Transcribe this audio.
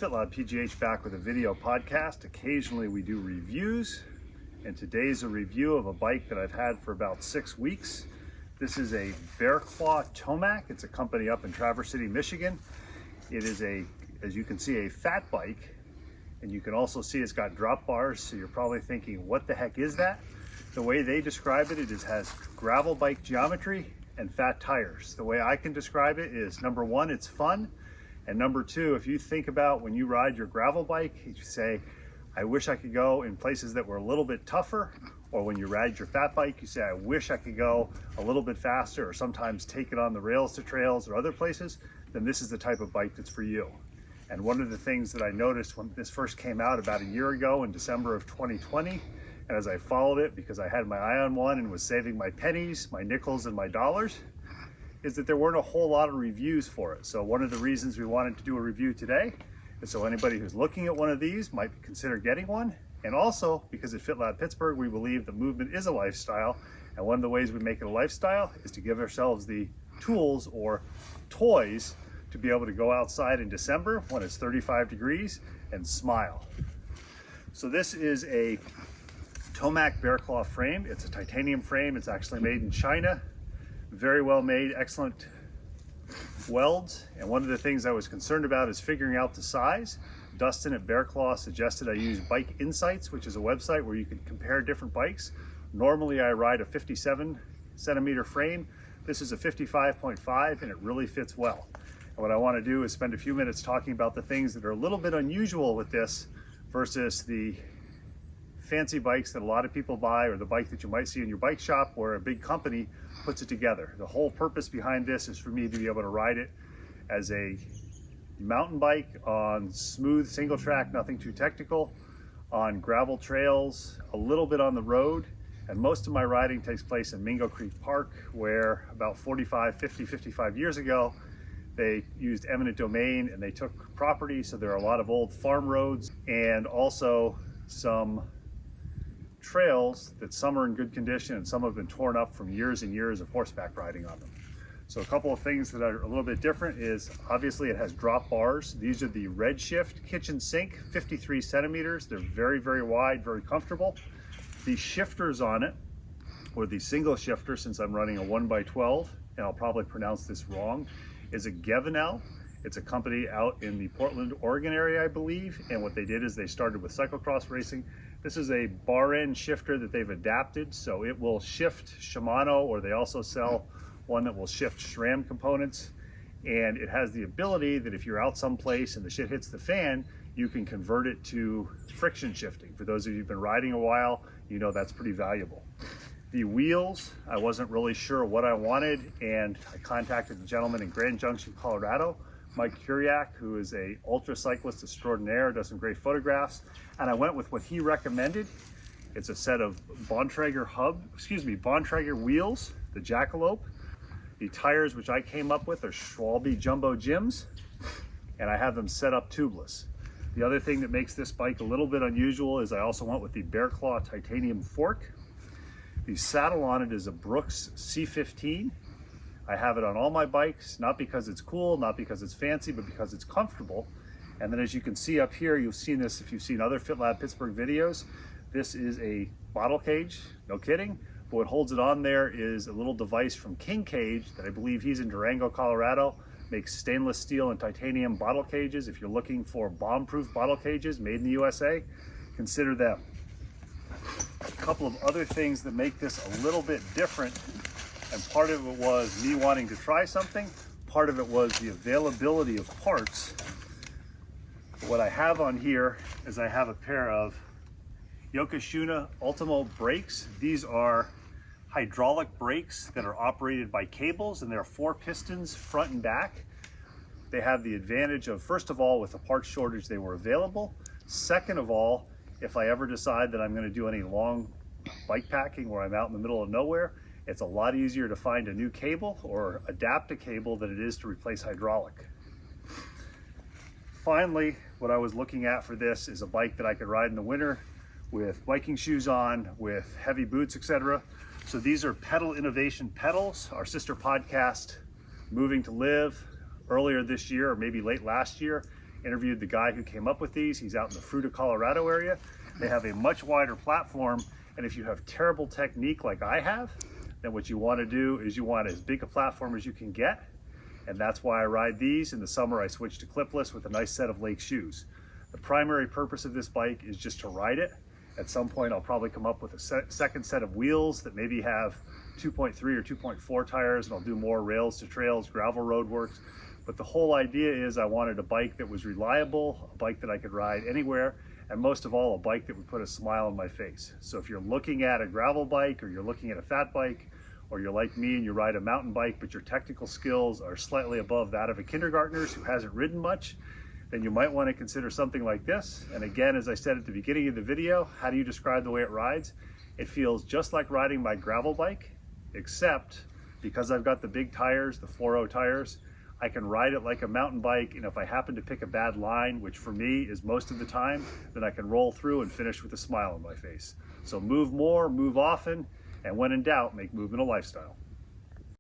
FitLabPGH back with a video podcast. Occasionally we do reviews, and today's a review of a bike that I've had for about 6 weeks. This is a Bearclaw Tōwmak. It's a company up in Traverse City, Michigan. It is as you can see, a fat bike, and you can also see it's got drop bars, so you're probably thinking, what the heck is that? The way they describe it, it has gravel bike geometry and fat tires. The way I can describe it is, number one, it's fun. And number two, if you think about when you ride your gravel bike, you say, I wish I could go in places that were a little bit tougher. Or when you ride your fat bike, you say, I wish I could go a little bit faster, or sometimes take it on the rails to trails or other places, then this is the type of bike that's for you. And one of the things that I noticed when this first came out about a year ago in December of 2020, and as I followed it because I had my eye on one and was saving my pennies, my nickels, and my dollars, is that there weren't a whole lot of reviews for it. So one of the reasons we wanted to do a review today is so anybody who's looking at one of these might consider getting one. And also because at FitLab Pittsburgh, we believe that movement is a lifestyle. And one of the ways we make it a lifestyle is to give ourselves the tools or toys to be able to go outside in December when it's 35 degrees and smile. So this is a Tōwmak Bearclaw frame. It's a titanium frame. It's actually made in China. Very well made, excellent welds. And one of the things I was concerned about is figuring out the size. Dustin at Bearclaw suggested I use Bike Insights, which is a website where you can compare different bikes. Normally I ride a 57 centimeter frame. This is a 55.5 and it really fits well. And what I want to do is spend a few minutes talking about the things that are a little bit unusual with this versus the fancy bikes that a lot of people buy, or the bike that you might see in your bike shop where a big company puts it together. The whole purpose behind this is for me to be able to ride it as a mountain bike on smooth single track, nothing too technical, on gravel trails, a little bit on the road. And most of my riding takes place in Mingo Creek Park, where about 55 years ago, they used eminent domain and they took property. So there are a lot of old farm roads and also some trails that some are in good condition and some have been torn up from years and years of horseback riding on them. So a couple of things that are a little bit different is obviously it has drop bars. These are the Redshift kitchen sink, 53 centimeters. They're very, very wide, very comfortable. The shifters on it, or the single shifter, since I'm running a 1x12, and I'll probably pronounce this wrong, is a Gevinel. It's a company out in the Portland, Oregon area, I believe. And what they did is they started with cyclocross racing. This is a bar end shifter that they've adapted, so it will shift Shimano, or they also sell one that will shift SRAM components. And it has the ability that if you're out someplace and the shit hits the fan, you can convert it to friction shifting. For those of you who've been riding a while, you know that's pretty valuable. The wheels, I wasn't really sure what I wanted, and I contacted the gentleman in Grand Junction, Colorado, Mike Kuriak, who is a ultra cyclist extraordinaire, does some great photographs, and I went with what he recommended. It's a set of Bontrager wheels, the Jackalope. The tires, which I came up with, are Schwalbe Jumbo Jims, and I have them set up tubeless. The other thing that makes this bike a little bit unusual is I also went with the Bearclaw titanium fork. The saddle on it is a Brooks C15. I have it on all my bikes, not because it's cool, not because it's fancy, but because it's comfortable. And then as you can see up here, you've seen this if you've seen other FitLab Pittsburgh videos, this is a bottle cage, no kidding. But what holds it on there is a little device from King Cage that I believe he's in Durango, Colorado, makes stainless steel and titanium bottle cages. If you're looking for bomb-proof bottle cages made in the USA, consider them. A couple of other things that make this a little bit different, and part of it was me wanting to try something, part of it was the availability of parts. What I have on here is I have a pair of Yokozuna Ultimo brakes. These are hydraulic brakes that are operated by cables, and there are 4 pistons front and back. They have the advantage of, first of all, with the parts shortage, they were available. Second of all, if I ever decide that I'm going to do any long bike packing where I'm out in the middle of nowhere, it's a lot easier to find a new cable or adapt a cable than it is to replace hydraulic. Finally, what I was looking at for this is a bike that I could ride in the winter with biking shoes on, with heavy boots, etc. So these are Pedal Innovation pedals, our sister podcast, Moving to Live, earlier this year, or maybe late last year, Interviewed the guy who came up with these. He's out in the Fruita, Colorado area. They have a much wider platform, and if you have terrible technique like I have, then what you want to do is you want as big a platform as you can get, and that's why I ride these. In the summer, I switch to clipless with a nice set of Lake shoes. The primary purpose of this bike is just to ride it. At some point, I'll probably come up with a second set of wheels that maybe have 2.3 or 2.4 tires, and I'll do more rails to trails, gravel road works. But the whole idea is I wanted a bike that was reliable, a bike that I could ride anywhere, and most of all, a bike that would put a smile on my face. So if you're looking at a gravel bike, or you're looking at a fat bike, or you're like me and you ride a mountain bike, but your technical skills are slightly above that of a kindergartner's who hasn't ridden much, then you might want to consider something like this. And again, as I said at the beginning of the video, how do you describe the way it rides? It feels just like riding my gravel bike, except because I've got the big tires, the 4.0 tires, I can ride it like a mountain bike, and if I happen to pick a bad line, which for me is most of the time, then I can roll through and finish with a smile on my face. So move more, move often, and when in doubt, make movement a lifestyle.